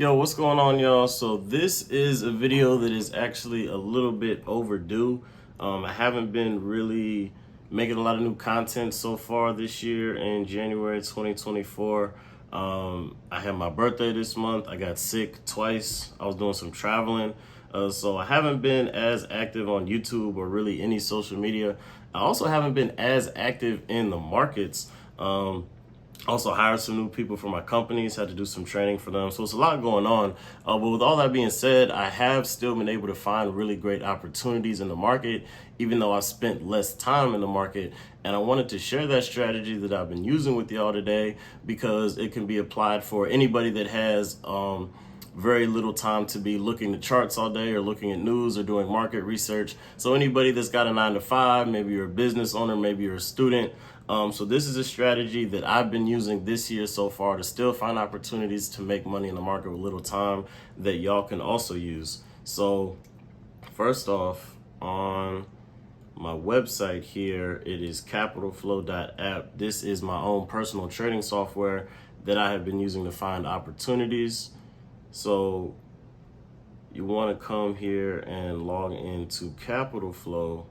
Yo, what's going on, y'all? So this is a video that is actually a little bit overdue. I haven't been really making a lot of new content so far this year in January 2024. I had my birthday this month. I got sick twice. I was doing some traveling. So I haven't been as active on YouTube or really any social media. I also haven't been as active in the markets. Also hired some new people for my companies, had to do some training for them. So it's a lot going on. But with all that being said, I have still been able to find really great opportunities in the market, even though I've spent less time in the market. And I wanted to share that strategy that I've been using with y'all today because it can be applied for anybody that has very little time to be looking at charts all day or looking at news or doing market research. So anybody that's got a 9 to 5, maybe you're a business owner, maybe you're a student. So this is a strategy that I've been using this year so far to still find opportunities to make money in the market with little time that y'all can also use. So first off, on my website here, it is capitalflow.app. This is my own personal trading software that I have been using to find opportunities. So you want to come here and log into Capital Flow.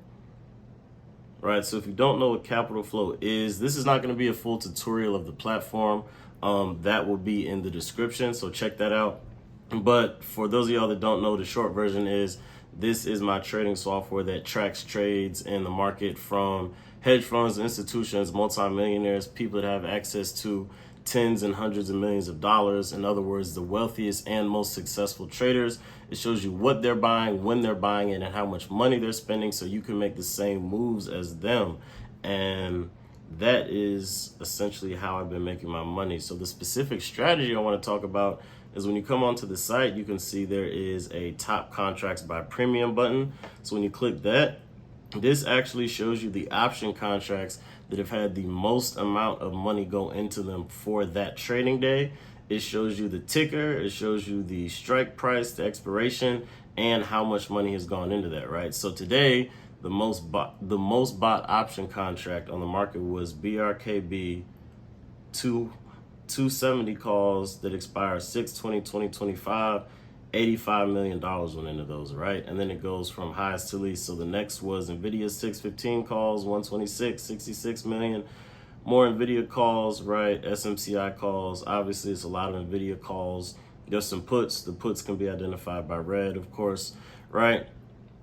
Right, so if you don't know what Capital Flow is, this is not going to be a full tutorial of the platform. That will be in the description, so check that out. But for those of y'all that don't know, the short version is this is my trading software that tracks trades in the market from hedge funds, institutions, multimillionaires, people that have access to tens and hundreds of millions of dollars. In other words, the wealthiest and most successful traders. It shows you what they're buying, when they're buying it, and how much money they're spending so you can make the same moves as them. And that is essentially how I've been making my money. So the specific strategy I want to talk about is when you come onto the site, you can see there is a top contracts by premium button. So when you click that, this actually shows you the option contracts that have had the most amount of money go into them for that trading day. It shows you the ticker, it shows you the strike price, the expiration, and how much money has gone into that, right? So today, the most bought option contract on the market was BRKB 270 calls that expire 6/20/2025. $85 million went into those, right? And then it goes from highest to least. So the next was NVIDIA 615 calls, 126, 66 million. More NVIDIA calls, right? SMCI calls. Obviously, it's a lot of NVIDIA calls. There's some puts. The puts can be identified by red, of course, right?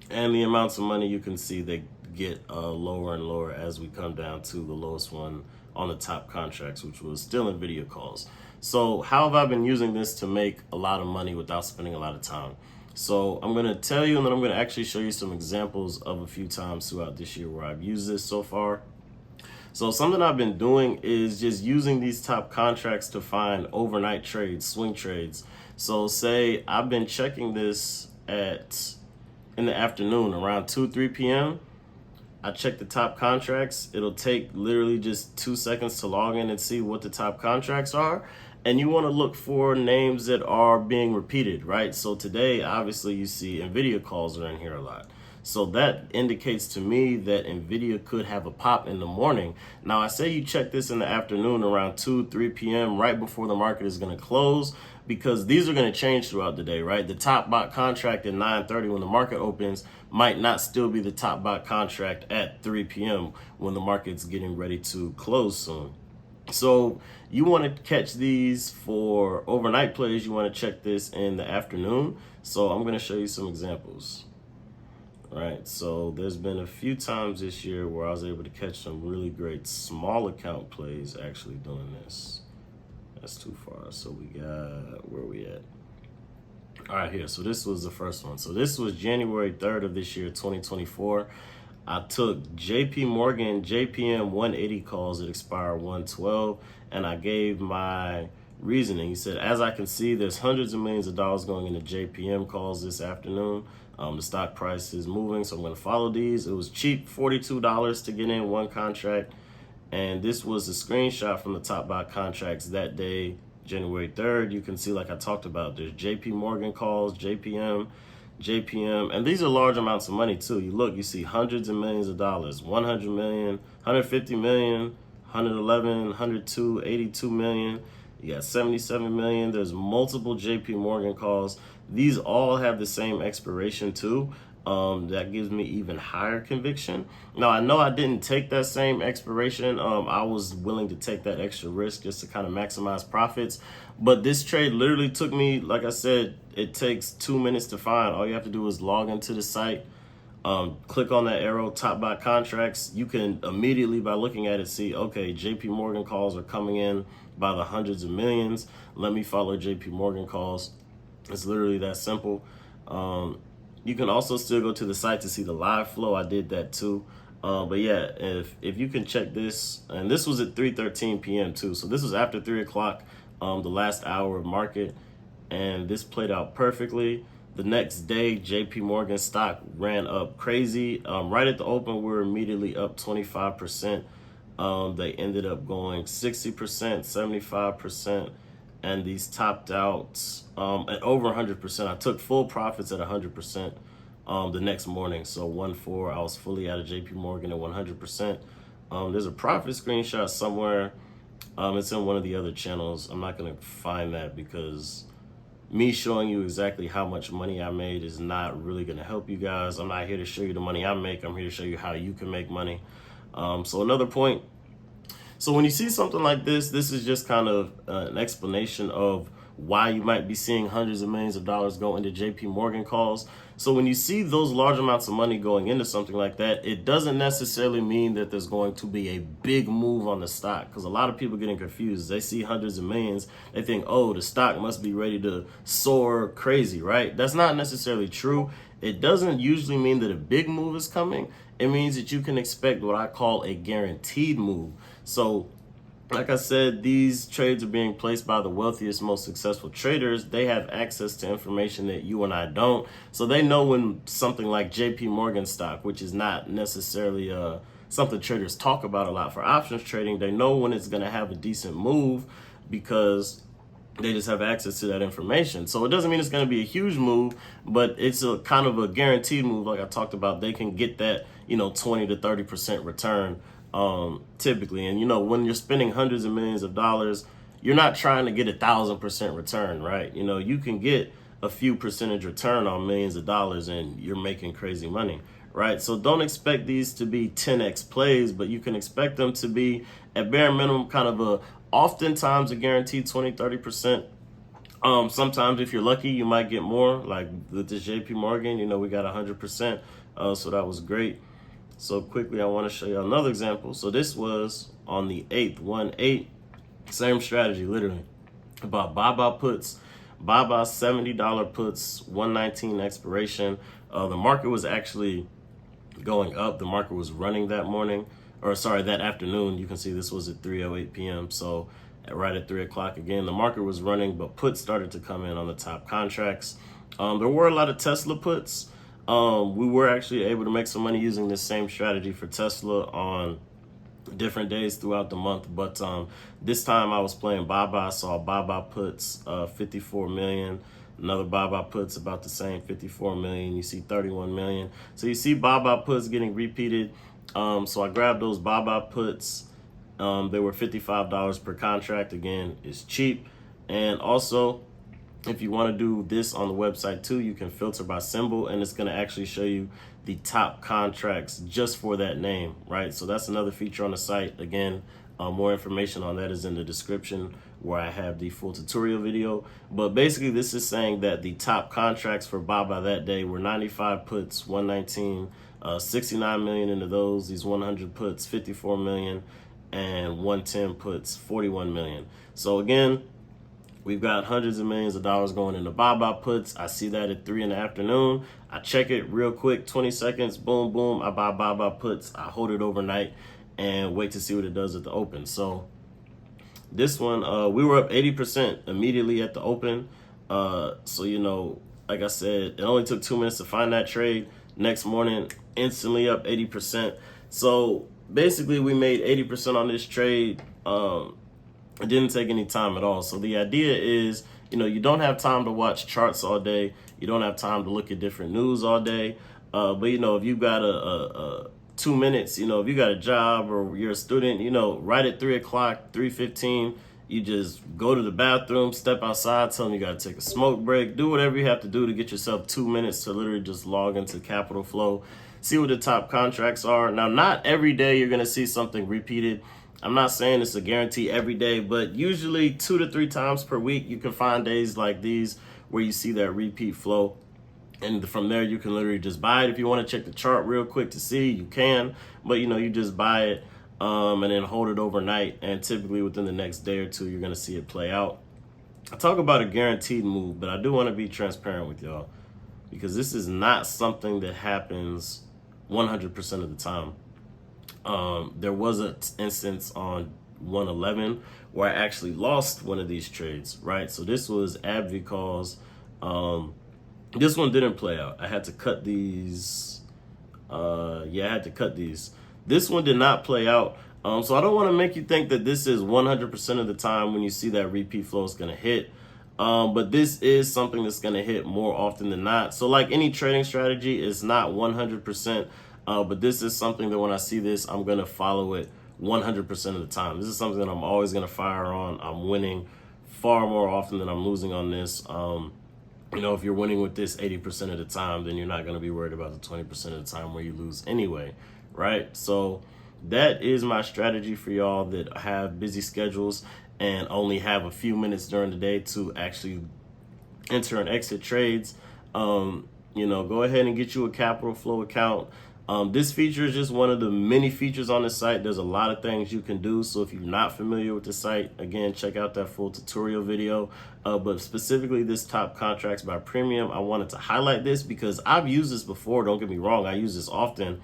And the amounts of money you can see they get lower and lower as we come down to the lowest one on the top contracts, which was still NVIDIA calls. So how have I been using this to make a lot of money without spending a lot of time? So I'm going to tell you, and then I'm going to actually show you some examples of a few times throughout this year where I've used this so far. So something I've been doing is just using these top contracts to find overnight trades, swing trades. So say I've been checking this in the afternoon around 2-3 p.m. I check the top contracts. It'll take literally just 2 seconds to log in and see what the top contracts are. And you want to look for names that are being repeated, right? So today, obviously, you see NVIDIA calls are in here a lot. So that indicates to me that NVIDIA could have a pop in the morning. Now, I say you check this in the afternoon around 2-3 p.m. right before the market is going to close, because these are going to change throughout the day, right? The top bot contract at 9:30 when the market opens might not still be the top bot contract at 3 p.m. when the market's getting ready to close soon. So you want to catch these for overnight plays. You want to check this in the afternoon. So I'm going to show you some examples. All right, so there's been a few times this year where I was able to catch some really great small account plays actually doing this. That's too far. So we got, where are we at? All right, here. So this was the first one. So this was January 3rd of this year, 2024. I took JP Morgan JPM 180 calls that expire 112, and I gave my reasoning. He said, as I can see, there's hundreds of millions of dollars going into JPM calls this afternoon. The stock price is moving, so I'm going to follow these. It was cheap, $42 to get in one contract. And this was a screenshot from the top bot contracts that day, January 3rd. You can see, like I talked about, there's JP Morgan calls, JPM, and these are large amounts of money too. You look, you see hundreds of millions of dollars, 100 million, 150 million, 111, 102, 82 million. You got 77 million. There's multiple JP Morgan calls. These all have the same expiration too. That gives me even higher conviction. Now, I know I didn't take that same expiration. I was willing to take that extra risk just to kind of maximize profits. But this trade literally took me, like I said, it takes 2 minutes to find. All you have to do is log into the site, click on that arrow, top buy contracts. You can immediately, by looking at it, see, okay, JP Morgan calls are coming in by the hundreds of millions. Let me follow JP Morgan calls. It's literally that simple. You can also still go to the site to see the live flow. I did that too. But yeah, if you can check this, and this was at 3:13 p.m. too. So this was after 3 o'clock, the last hour of market, and this played out perfectly. The next day, JP Morgan stock ran up crazy. Right at the open, we were immediately up 25%. They ended up going 60%, 75%. And these topped out at over 100%. I took full profits at 100% the next morning. So 1-4, I was fully out of JP Morgan at 100%. There's a profit screenshot somewhere. It's in one of the other channels. I'm not going to find that because me showing you exactly how much money I made is not really going to help you guys. I'm not here to show you the money I make. I'm here to show you how you can make money. So another point. So when you see something like this is just kind of an explanation of why you might be seeing hundreds of millions of dollars go into JP Morgan calls. So when you see those large amounts of money going into something like that, it doesn't necessarily mean that there's going to be a big move on the stock, because a lot of people getting confused. They see hundreds of millions, they think, oh, the stock must be ready to soar crazy, right? That's not necessarily true. It doesn't usually mean that a big move is coming. It means that you can expect what I call a guaranteed move. So, like I said, these trades are being placed by the wealthiest, most successful traders. They have access to information that you and I don't. So they know when something like JP Morgan stock, which is not necessarily something traders talk about a lot for options trading, they know when it's going to have a decent move because they just have access to that information. So it doesn't mean it's going to be a huge move, but it's a kind of a guaranteed move. Like I talked about, they can get that, 20 to 30% return typically. And when you're spending hundreds of millions of dollars, you're not trying to get 1,000% return, right? You can get a few percentage return on millions of dollars and you're making crazy money, right? So don't expect these to be 10x plays, but you can expect them to be at bare minimum kind of oftentimes a guaranteed 20-30%. Sometimes if you're lucky, you might get more, like with this JP Morgan, we got 100%. So that was great. So quickly, I want to show you another example. So this was on the 8th, 1-8, same strategy, literally. About buy puts, buy $70 puts, 119 expiration. The market was actually going up. The market was running that morning, that afternoon. You can see this was at 3:08 p.m. So right at 3 o'clock again, the market was running, but puts started to come in on the top contracts. There were a lot of Tesla puts. We were actually able to make some money using this same strategy for Tesla on different days throughout the month. But this time I was playing buy, saw buy puts, 54 million. Another buy puts about the same, 54 million. You see 31 million. So you see buy puts getting repeated. So I grabbed those buy puts. They were $55 per contract. Again, it's cheap. And also, if you want to do this on the website too, you can filter by symbol, and it's going to actually show you the top contracts just for that name, right? So that's another feature on the site. Again, more information on that is in the description where I have the full tutorial video. But basically, this is saying that the top contracts for buy that day were 95 puts, 119, 69 million into those. These 100 puts, 54 million, and 110 puts, 41 million. So again, we've got hundreds of millions of dollars going into buy puts. I see that at 3 in the afternoon. I check it real quick, 20 seconds, boom, boom. I buy puts. I hold it overnight and wait to see what it does at the open. So this one, we were up 80% immediately at the open. So, like I said, it only took 2 minutes to find that trade. Next morning, instantly up 80%. So basically, we made 80% on this trade. It didn't take any time at all. So the idea is, you don't have time to watch charts all day. You don't have time to look at different news all day. But, if you've got a 2 minutes, if you got a job or you're a student, right at 3 o'clock, 3:15, You just go to the bathroom, step outside, tell them you got to take a smoke break, do whatever you have to do to get yourself 2 minutes to literally just log into Capital Flow, see what the top contracts are. Now, not every day you're going to see something repeated. I'm not saying it's a guarantee every day, but usually 2 to 3 times per week, you can find days like these where you see that repeat flow. And from there, you can literally just buy it. If you want to check the chart real quick to see, you can. But, you just buy it and then hold it overnight. And typically within the next day or two, you're going to see it play out. I talk about a guaranteed move, but I do want to be transparent with y'all because this is not something that happens 100% of the time. There was an instance on 111 where I actually lost one of these trades, right? So this was AbbVie calls. This one didn't play out. I had to cut these. I had to cut these. This one did not play out. So I don't want to make you think that this is 100% of the time when you see that repeat flow is going to hit. But this is something that's going to hit more often than not. So like any trading strategy, it's not 100%. But this is something that when I see this, I'm going to follow it 100% of the time. This is something that I'm always going to fire on. I'm winning far more often than I'm losing on this. If you're winning with this 80% of the time, then you're not going to be worried about the 20% of the time where you lose anyway, right? So that is my strategy for y'all that have busy schedules and only have a few minutes during the day to actually enter and exit trades. Go ahead and get you a Capital Flow account. This feature is just one of the many features on the site. There's a lot of things you can do. So if you're not familiar with the site, again, check out that full tutorial video. But specifically this top contracts by premium, I wanted to highlight this because I've used this before. Don't get me wrong. I use this often.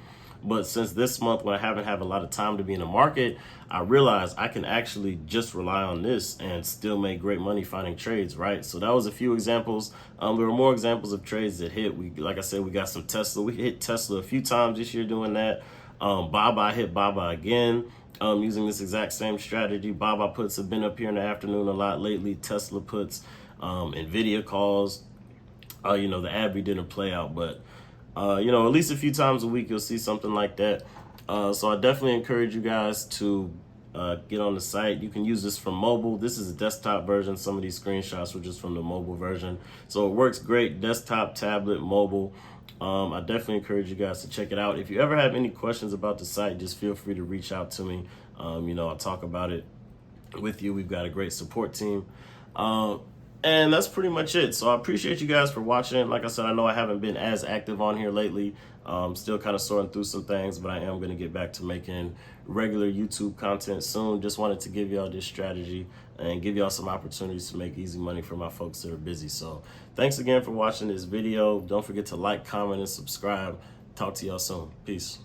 But since this month, when I haven't had a lot of time to be in the market, I realized I can actually just rely on this and still make great money finding trades, right? So that was a few examples. There were more examples of trades that hit. Like I said, we got some Tesla. We hit Tesla a few times this year doing that. Baba hit Baba again using this exact same strategy. Baba puts have been up here in the afternoon a lot lately. Tesla puts, NVIDIA calls. The AbbVie didn't play out, but at least a few times a week, you'll see something like that. So I definitely encourage you guys to get on the site. You can use this from mobile. This is a desktop version. Some of these screenshots were just from the mobile version. So it works great, desktop, tablet, mobile. I definitely encourage you guys to check it out. If you ever have any questions about the site, just feel free to reach out to me. I'll talk about it with you. We've got a great support team. And that's pretty much it. So I appreciate you guys for watching. Like I said, I know I haven't been as active on here lately. Still kind of sorting through some things, but I am going to get back to making regular YouTube content soon. Just wanted to give y'all this strategy and give y'all some opportunities to make easy money for my folks that are busy. So thanks again for watching this video. Don't forget to like, comment, and subscribe. Talk to y'all soon. Peace.